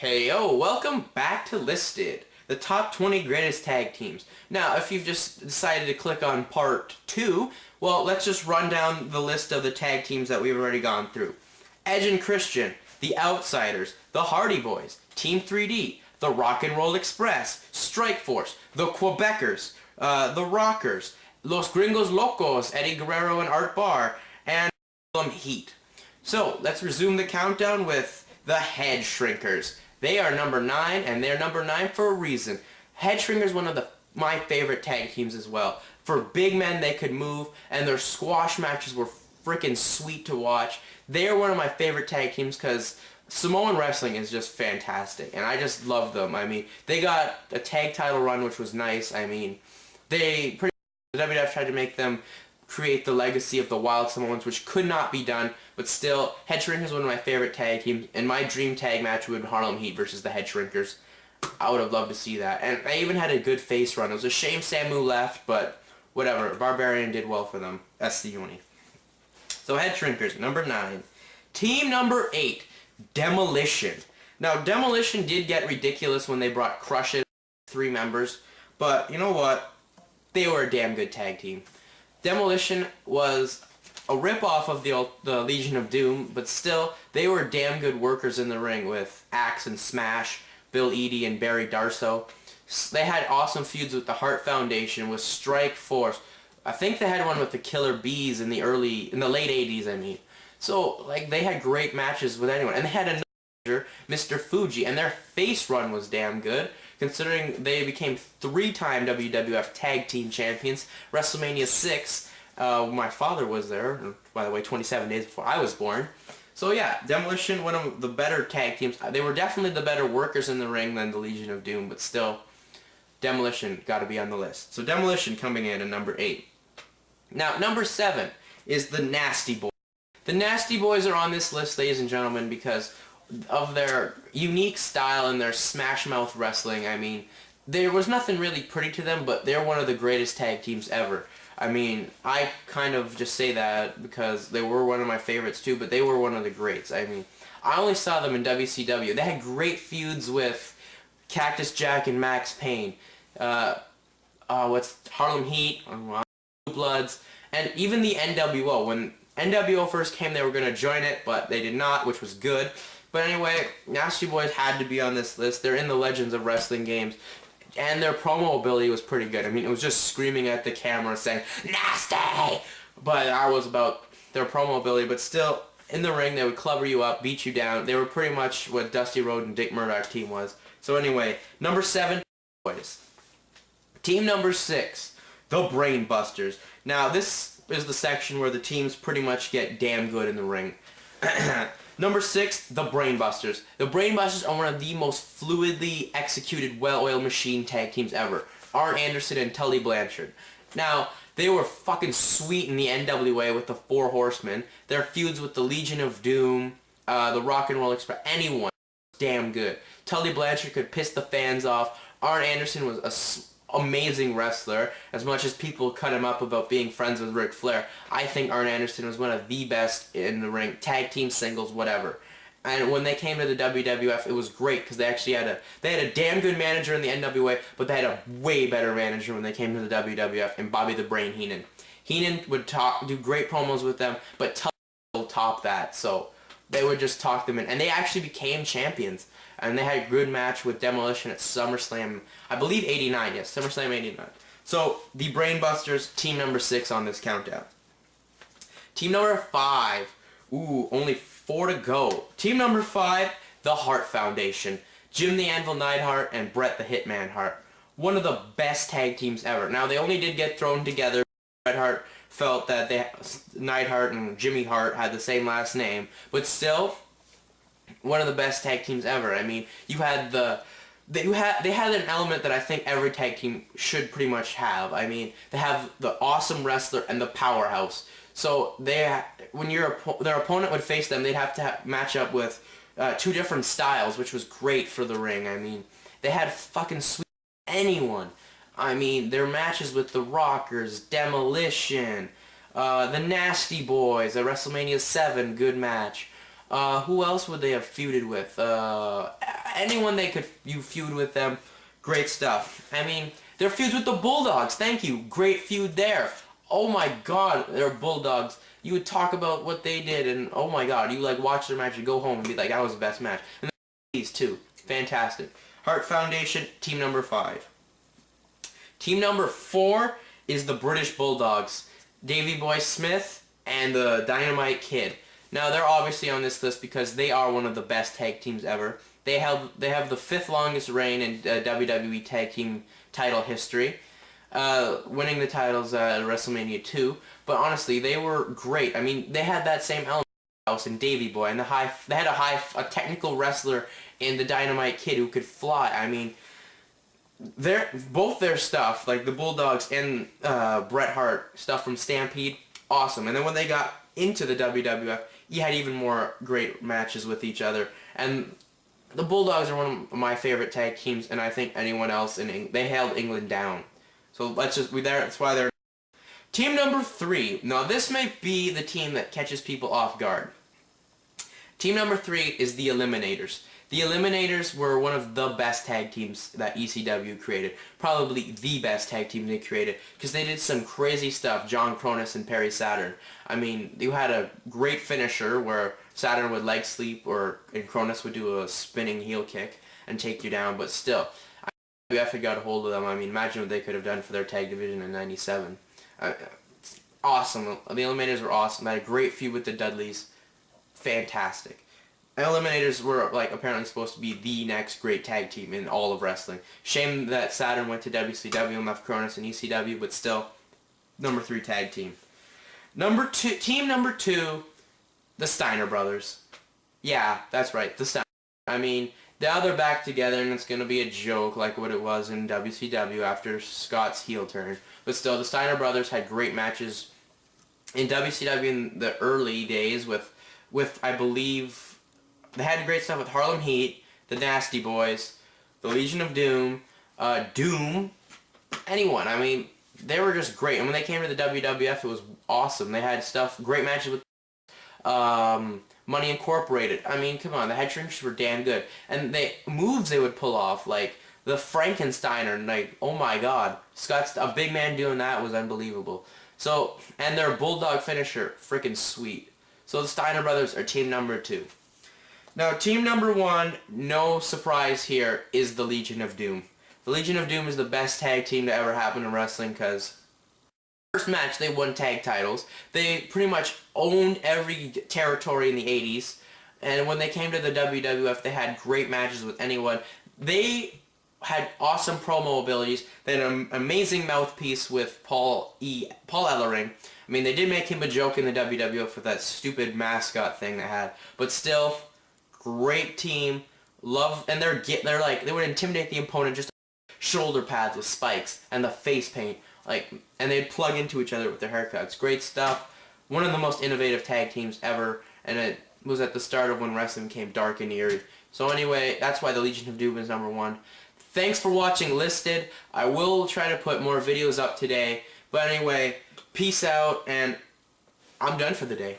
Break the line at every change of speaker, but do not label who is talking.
Heyo, welcome back to Listed, the top 20 greatest tag teams. Now, if you've just decided to click on part 2, well, let's just run down the list of the tag teams that we've already gone through. Edge and Christian, The Outsiders, The Hardy Boys, Team 3D, The Rock and Roll Express, Strike Force, The Quebecers, The Rockers, Los Gringos Locos, Eddie Guerrero and Art Barr, and Heat. So, let's resume the countdown with the Head Shrinkers. They are number 9, and they're number 9 for a reason. Head Shrinkers, one of my favorite tag teams as well. For big men, they could move, and their squash matches were freaking sweet to watch. They are one of my favorite tag teams because Samoan wrestling is just fantastic, and I just love them. I mean, they got a tag title run, which was nice. I mean, the WWF tried to make them create the legacy of the Wild Samoans, which could not be done, but still, Head Shrinkers is one of my favorite tag teams, and my dream tag match would be Harlem Heat versus the Head Shrinkers. I would have loved to see that, and they even had a good face run. It was a shame Samu left, but whatever, Barbarian did well for them. That's the uni. So Head Shrinkers, number 9. Team number 8, Demolition. Now, Demolition did get ridiculous when they brought Crush It, 3 members, but you know what? They were a damn good tag team. Demolition was a rip-off of the Legion of Doom, but still, they were damn good workers in the ring with Axe and Smash, Bill Eadie and Barry Darsow. They had awesome feuds with the Hart Foundation, with Strike Force. I think they had one with the Killer Bees in the late 80s, I mean. So, like, they had great matches with anyone. And they had another Mr. Fuji, and their face run was damn good, considering they became 3-time WWF Tag Team Champions. WrestleMania 6, my father was there, by the way, 27 days before I was born. So yeah, Demolition, one of the better tag teams. They were definitely the better workers in the ring than the Legion of Doom, but still, Demolition got to be on the list. So Demolition coming in at number 8. Now, number 7 is the Nasty Boys. The Nasty Boys are on this list, ladies and gentlemen, because of their unique style and their smash mouth wrestling. I mean, there was nothing really pretty to them, but they're one of the greatest tag teams ever. I mean, I kind of just say that because they were one of my favorites too, but they were one of the greats. I mean, I only saw them in WCW. They had great feuds with Cactus Jack and Max Payne. What's Harlem Heat, Bloods, and even the NWO. When NWO first came, they were going to join it, but they did not, which was good. But anyway, Nasty Boys had to be on this list. They're in the Legends of Wrestling games. And their promo ability was pretty good. I mean, it was just screaming at the camera saying, "Nasty!" But I was about their promo ability. But still, in the ring, they would clubber you up, beat you down. They were pretty much what Dusty Rhodes and Dick Murdoch team was. So anyway, number 7, Boys. Team number 6, the Brain Busters. Now, this is the section where the teams pretty much get damn good in the ring. Number 6, the Brain Busters. The Brain Busters are one of the most fluidly executed, well-oiled machine tag teams ever. Arn Anderson and Tully Blanchard. Now, they were fucking sweet in the NWA with the 4 Horsemen. Their feuds with the Legion of Doom, the Rock and Roll Express, anyone was damn good. Tully Blanchard could piss the fans off. Arn Anderson was a amazing wrestler. As much as people cut him up about being friends with Ric Flair, I think Arn Anderson was one of the best in the ring, tag team, singles, whatever. And when they came to the WWF, it was great because they actually had a damn good manager in the NWA, but they had a way better manager when they came to the WWF, and Bobby the Brain Heenan. Heenan would do great promos with them, but Tully will top that, so they would just talk them in, and they actually became champions. And they had a good match with Demolition at SummerSlam, I believe 89, yes, SummerSlam 89. So, the Brain Busters, team number 6 on this countdown. Team number 5, ooh, only 4 to go. Team number 5, the Hart Foundation. Jim the Anvil Neidhart and Bret the Hitman Hart. One of the best tag teams ever. Now, they only did get thrown together. Bret Hart felt that Neidhart and Jimmy Hart had the same last name, but still, one of the best tag teams ever. I mean, they had an element that I think every tag team should pretty much have. I mean, they have the awesome wrestler and the powerhouse. So when their opponent would face them, they'd have to match up with 2 different styles, which was great for the ring. I mean, they had fucking sweet anyone. I mean, their matches with the Rockers, Demolition, the Nasty Boys at WrestleMania 7, good match. Who else would they have feuded with? anyone you feud with them, great stuff. I mean, their feuds with the Bulldogs, thank you, great feud there. Oh my god, they're Bulldogs. You would talk about what they did, and oh my god, you like watch their match and go home and be like, that was the best match. And these two, fantastic. Hart Foundation, team number 5. Team number 4 is the British Bulldogs, Davey Boy Smith and the Dynamite Kid. Now they're obviously on this list because they are one of the best tag teams ever. They have the 5th longest reign in WWE Tag Team title history, winning the titles at WrestleMania 2. But honestly, they were great. I mean, they had that same element in Davey Boy, and they had a technical wrestler in the Dynamite Kid who could fly. I mean, both their stuff, like the Bulldogs and Bret Hart stuff from Stampede, awesome. And then when they got into the WWF, you had even more great matches with each other. And the Bulldogs are one of my favorite tag teams, and I think anyone else they held England down. So that's why they're team number 3. Now this may be the team that catches people off guard. Team number 3 is the Eliminators. The Eliminators were one of the best tag teams that ECW created. Probably the best tag team they created, because they did some crazy stuff, John Cronus and Perry Saturn. I mean, you had a great finisher where Saturn would leg sweep and Cronus would do a spinning heel kick and take you down, but still, WWF had got a hold of them. I mean, imagine what they could have done for their tag division in '97. Awesome. The Eliminators were awesome. They had a great feud with the Dudleys. Fantastic. Eliminators were apparently supposed to be the next great tag team in all of wrestling. Shame that Saturn went to WCW and left Cronus in ECW, but still, number 3 tag team. Team number 2, the Steiner Brothers. Yeah, that's right, the Steiner. I mean, now they're back together, and it's gonna be a joke like what it was in WCW after Scott's heel turn. But still, the Steiner Brothers had great matches in WCW in the early days with I believe. They had great stuff with Harlem Heat, the Nasty Boys, the Legion of Doom, Doom, anyone. I mean, they were just great. And when they came to the WWF, it was awesome. They had great matches with Money Incorporated. I mean, come on, the head shrinkers were damn good. And moves they would pull off, like the Frankensteiner, like, oh my god. A big man doing that was unbelievable. So, and their Bulldog finisher, freaking sweet. So the Steiner Brothers are team number 2. Now, team number 1, no surprise here, is the Legion of Doom. The Legion of Doom is the best tag team to ever happen in wrestling because first match they won tag titles. They pretty much owned every territory in the 80s, and when they came to the WWF, they had great matches with anyone. They had awesome promo abilities. They had an amazing mouthpiece with Paul Ellering. I mean, they did make him a joke in the WWF with that stupid mascot thing they had, but still, great team. And they would intimidate the opponent just with shoulder pads with spikes and the face paint, and they'd plug into each other with their haircuts. Great stuff. One of the most innovative tag teams ever, and it was at the start of when wrestling became dark and eerie. So anyway, that's why the Legion of Doom is number 1. Thanks for watching Listed. I will try to put more videos up today, but anyway, peace out, and I'm done for the day.